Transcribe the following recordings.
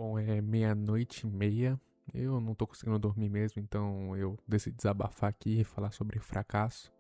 Bom, é meia-noite e meia. Eu não tô conseguindo dormir mesmo, então eu decidi desabafar aqui e falar sobre fracasso.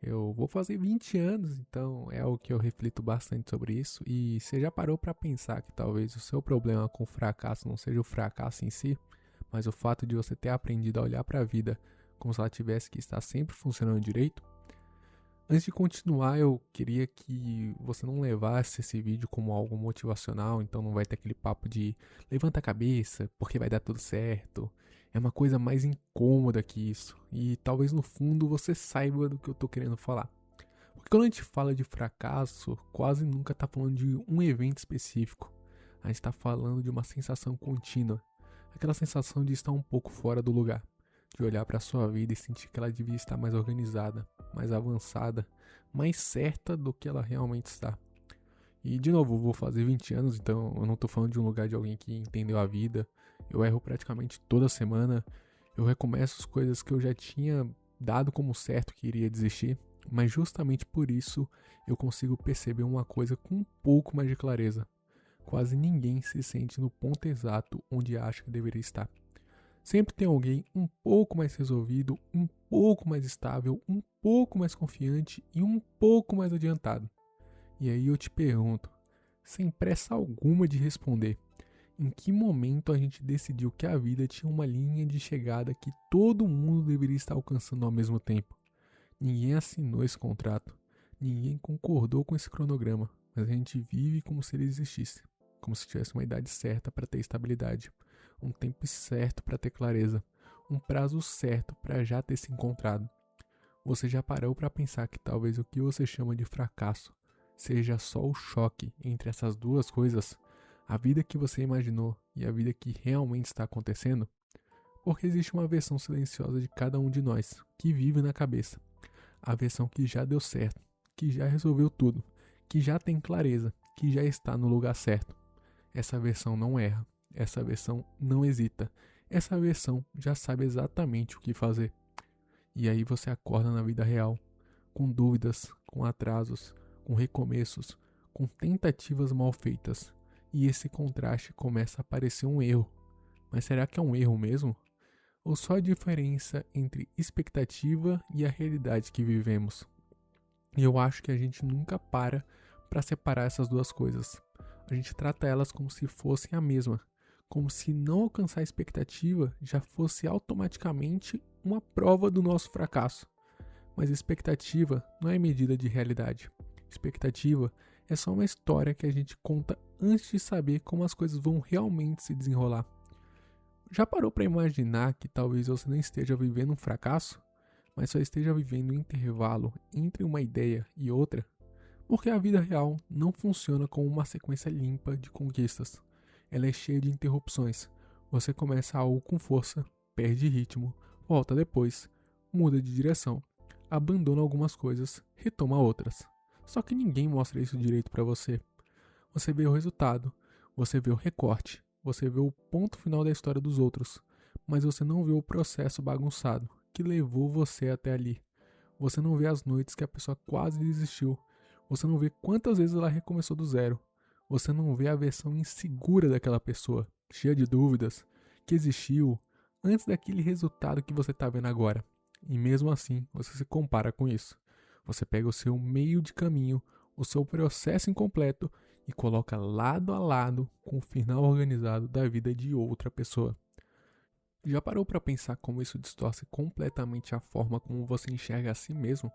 Eu vou fazer 20 anos, então é algo que eu reflito bastante sobre isso. E você já parou pra pensar que talvez o seu problema com o fracasso não seja o fracasso em si, mas o fato de você ter aprendido a olhar pra vida como se ela tivesse que estar sempre funcionando direito? Antes de continuar, eu queria que você não levasse esse vídeo como algo motivacional, então não vai ter aquele papo de levanta a cabeça, porque vai dar tudo certo. É uma coisa mais incômoda que isso. E talvez no fundo você saiba do que eu tô querendo falar. Porque quando a gente fala de fracasso, quase nunca tá falando de um evento específico. A gente tá falando de uma sensação contínua. Aquela sensação de estar um pouco fora do lugar, de olhar para sua vida e sentir que ela devia estar mais organizada, mais avançada, mais certa do que ela realmente está. E de novo, eu vou fazer 20 anos, então eu não tô falando de um lugar de alguém que entendeu a vida. Eu erro praticamente toda semana. Eu recomeço as coisas que eu já tinha dado como certo que iria desistir, mas justamente por isso eu consigo perceber uma coisa com um pouco mais de clareza. Quase ninguém se sente no ponto exato onde acha que deveria estar. Sempre tem alguém um pouco mais resolvido, um pouco mais estável, um pouco mais confiante e um pouco mais adiantado. E aí eu te pergunto, sem pressa alguma de responder, em que momento a gente decidiu que a vida tinha uma linha de chegada que todo mundo deveria estar alcançando ao mesmo tempo? Ninguém assinou esse contrato, ninguém concordou com esse cronograma, mas a gente vive como se ele existisse, como se tivesse uma idade certa para ter estabilidade, um tempo certo para ter clareza, um prazo certo para já ter se encontrado. Você já parou para pensar que talvez o que você chama de fracasso seja só o choque entre essas duas coisas, a vida que você imaginou e a vida que realmente está acontecendo? Porque existe uma versão silenciosa de cada um de nós, que vive na cabeça. A versão que já deu certo, que já resolveu tudo, que já tem clareza, que já está no lugar certo. Essa versão não erra, essa versão não hesita, essa versão já sabe exatamente o que fazer. E aí você acorda na vida real, com dúvidas, com atrasos, com recomeços, com tentativas mal feitas. E esse contraste começa a parecer um erro. Mas será que é um erro mesmo? Ou só a diferença entre expectativa e a realidade que vivemos? E eu acho que a gente nunca para separar essas duas coisas. A gente trata elas como se fossem a mesma, como se não alcançar a expectativa já fosse automaticamente uma prova do nosso fracasso. Mas expectativa não é medida de realidade. Expectativa é só uma história que a gente conta antes de saber como as coisas vão realmente se desenrolar. Já parou para imaginar que talvez você não esteja vivendo um fracasso, mas só esteja vivendo um intervalo entre uma ideia e outra? Porque a vida real não funciona como uma sequência limpa de conquistas. Ela é cheia de interrupções. Você começa algo com força, perde ritmo, volta depois, muda de direção, abandona algumas coisas, retoma outras. Só que ninguém mostra isso direito para você. Você vê o resultado, você vê o recorte, você vê o ponto final da história dos outros, mas você não vê o processo bagunçado que levou você até ali. Você não vê as noites que a pessoa quase desistiu. Você não vê quantas vezes ela recomeçou do zero. Você não vê a versão insegura daquela pessoa, cheia de dúvidas, que existiu antes daquele resultado que você está vendo agora. E mesmo assim, você se compara com isso. Você pega o seu meio de caminho, o seu processo incompleto e coloca lado a lado com o final organizado da vida de outra pessoa. Já parou para pensar como isso distorce completamente a forma como você enxerga a si mesmo?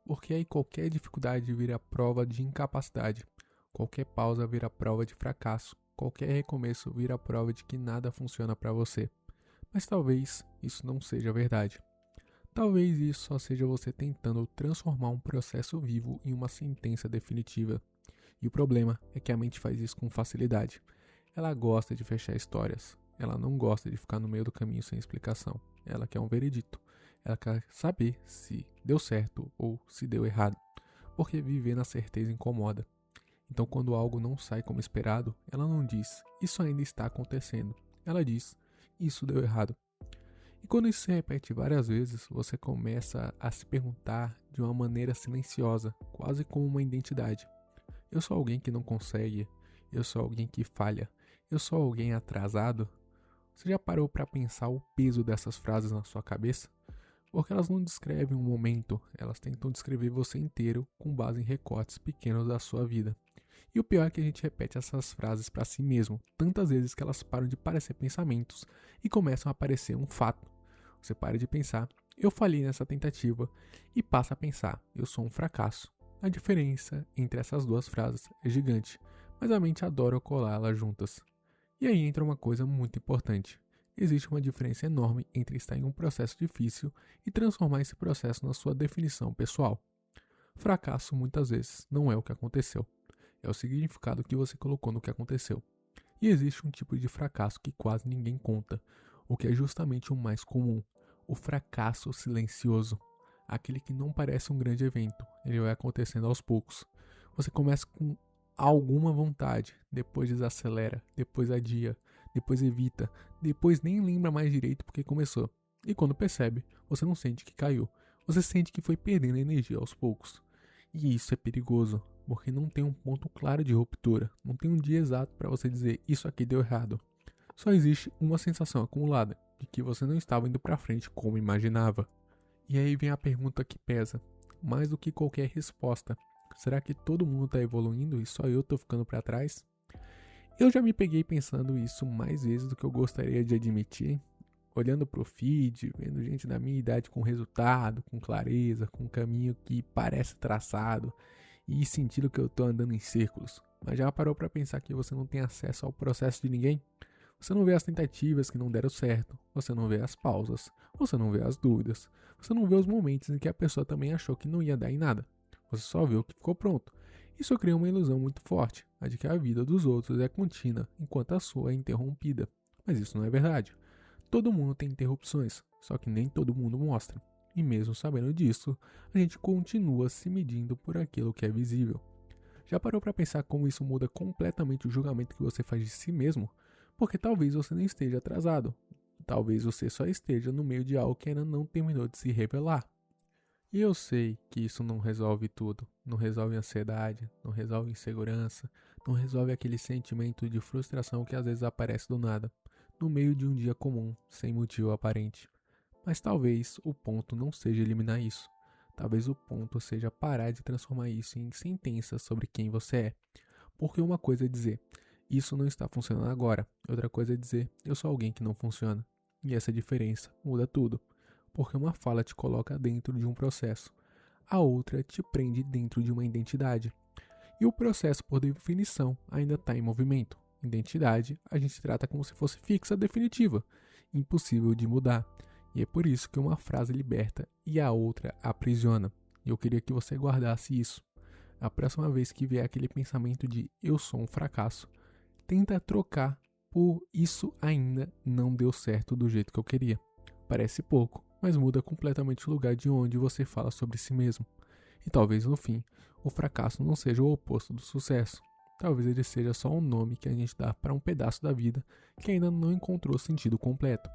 Porque aí qualquer dificuldade vira prova de incapacidade, qualquer pausa vira prova de fracasso, qualquer recomeço vira prova de que nada funciona para você. Mas talvez isso não seja verdade. Talvez isso só seja você tentando transformar um processo vivo em uma sentença definitiva. E o problema é que a mente faz isso com facilidade. Ela gosta de fechar histórias. Ela não gosta de ficar no meio do caminho sem explicação. Ela quer um veredito. Ela quer saber se deu certo ou se deu errado. Porque viver na certeza incomoda. Então, quando algo não sai como esperado, ela não diz, isso ainda está acontecendo. Ela diz, isso deu errado. E quando isso se repete várias vezes, você começa a se perguntar de uma maneira silenciosa, quase como uma identidade. Eu sou alguém que não consegue, eu sou alguém que falha, eu sou alguém atrasado? Você já parou para pensar o peso dessas frases na sua cabeça? Porque elas não descrevem um momento, elas tentam descrever você inteiro com base em recortes pequenos da sua vida. E o pior é que a gente repete essas frases para si mesmo, tantas vezes que elas param de parecer pensamentos e começam a parecer um fato. Você para de pensar, eu falhei nessa tentativa, e passa a pensar, eu sou um fracasso. A diferença entre essas duas frases é gigante, mas a mente adora colá-las juntas. E aí entra uma coisa muito importante. Existe uma diferença enorme entre estar em um processo difícil e transformar esse processo na sua definição pessoal. Fracasso muitas vezes não é o que aconteceu, é o significado que você colocou no que aconteceu. E existe um tipo de fracasso que quase ninguém conta, o que é justamente o mais comum, o fracasso silencioso. Aquele que não parece um grande evento, ele vai acontecendo aos poucos. Você começa com alguma vontade, depois desacelera, depois adia, depois evita, depois nem lembra mais direito porque começou. E quando percebe, você não sente que caiu, você sente que foi perdendo energia aos poucos. E isso é perigoso, porque não tem um ponto claro de ruptura, não tem um dia exato para você dizer isso aqui deu errado. Só existe uma sensação acumulada de que você não estava indo para frente como imaginava. E aí vem a pergunta que pesa, mais do que qualquer resposta. Será que todo mundo está evoluindo e só eu estou ficando para trás? Eu já me peguei pensando isso mais vezes do que eu gostaria de admitir, olhando pro feed, vendo gente da minha idade com resultado, com clareza, com um caminho que parece traçado e sentindo que eu tô andando em círculos. Mas já parou para pensar que você não tem acesso ao processo de ninguém? Você não vê as tentativas que não deram certo, você não vê as pausas, você não vê as dúvidas, você não vê os momentos em que a pessoa também achou que não ia dar em nada. Você só vê o que ficou pronto. Isso cria uma ilusão muito forte, a de que a vida dos outros é contínua, enquanto a sua é interrompida. Mas isso não é verdade. Todo mundo tem interrupções, só que nem todo mundo mostra. E mesmo sabendo disso, a gente continua se medindo por aquilo que é visível. Já parou para pensar como isso muda completamente o julgamento que você faz de si mesmo? Porque talvez você não esteja atrasado. Talvez você só esteja no meio de algo que ainda não terminou de se revelar. E eu sei que isso não resolve tudo. Não resolve ansiedade, não resolve insegurança, não resolve aquele sentimento de frustração que às vezes aparece do nada, no meio de um dia comum, sem motivo aparente. Mas talvez o ponto não seja eliminar isso. Talvez o ponto seja parar de transformar isso em sentenças sobre quem você é. Porque uma coisa é dizer, isso não está funcionando agora. Outra coisa é dizer, eu sou alguém que não funciona. E essa diferença muda tudo. Porque uma fala te coloca dentro de um processo. A outra te prende dentro de uma identidade. E o processo, por definição, ainda está em movimento. Identidade a gente trata como se fosse fixa, definitiva, impossível de mudar. E é por isso que uma frase liberta e a outra aprisiona. E eu queria que você guardasse isso. A próxima vez que vier aquele pensamento de eu sou um fracasso, tenta trocar por isso ainda não deu certo do jeito que eu queria. Parece pouco, mas muda completamente o lugar de onde você fala sobre si mesmo. E talvez no fim, o fracasso não seja o oposto do sucesso. Talvez ele seja só um nome que a gente dá para um pedaço da vida que ainda não encontrou sentido completo.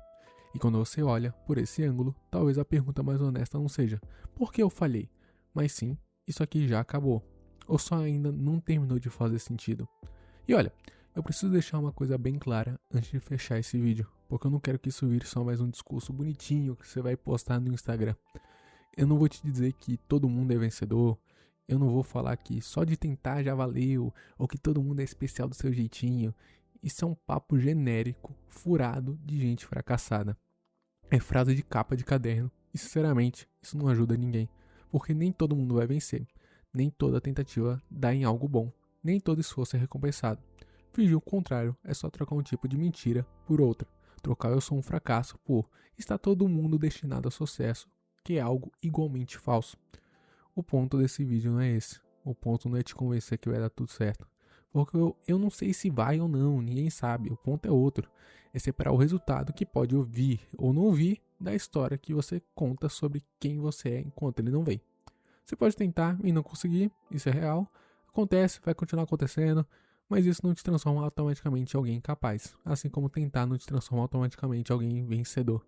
E quando você olha por esse ângulo, talvez a pergunta mais honesta não seja por que eu falhei, mas sim, isso aqui já acabou, ou só ainda não terminou de fazer sentido. E olha, eu preciso deixar uma coisa bem clara antes de fechar esse vídeo, porque eu não quero que isso vire só mais um discurso bonitinho que você vai postar no Instagram. Eu não vou te dizer que todo mundo é vencedor, eu não vou falar que só de tentar já valeu, ou que todo mundo é especial do seu jeitinho. Isso é um papo genérico, furado de gente fracassada. É frase de capa de caderno, e sinceramente, isso não ajuda ninguém, porque nem todo mundo vai vencer, nem toda tentativa dá em algo bom, nem todo esforço é recompensado. Fingir o contrário é só trocar um tipo de mentira por outra. Trocar eu sou um fracasso por está todo mundo destinado ao sucesso, que é algo igualmente falso. O ponto desse vídeo não é esse. O ponto não é te convencer que vai dar tudo certo. Porque eu não sei se vai ou não, ninguém sabe. O ponto é outro. É separar o resultado que pode ouvir ou não ouvir da história que você conta sobre quem você é enquanto ele não vem. Você pode tentar e não conseguir, isso é real. Acontece, vai continuar acontecendo, mas isso não te transforma automaticamente em alguém capaz. Assim como tentar não te transforma automaticamente em alguém vencedor.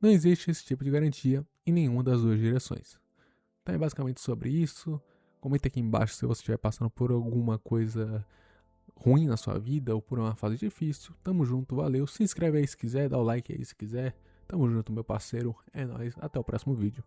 Não existe esse tipo de garantia em nenhuma das duas direções. Então é basicamente sobre isso. Comenta aqui embaixo se você estiver passando por alguma coisa ruim na sua vida ou por uma fase difícil, tamo junto, valeu. Se inscreve aí se quiser, dá o like aí se quiser. Tamo junto, meu parceiro. É nóis, até o próximo vídeo.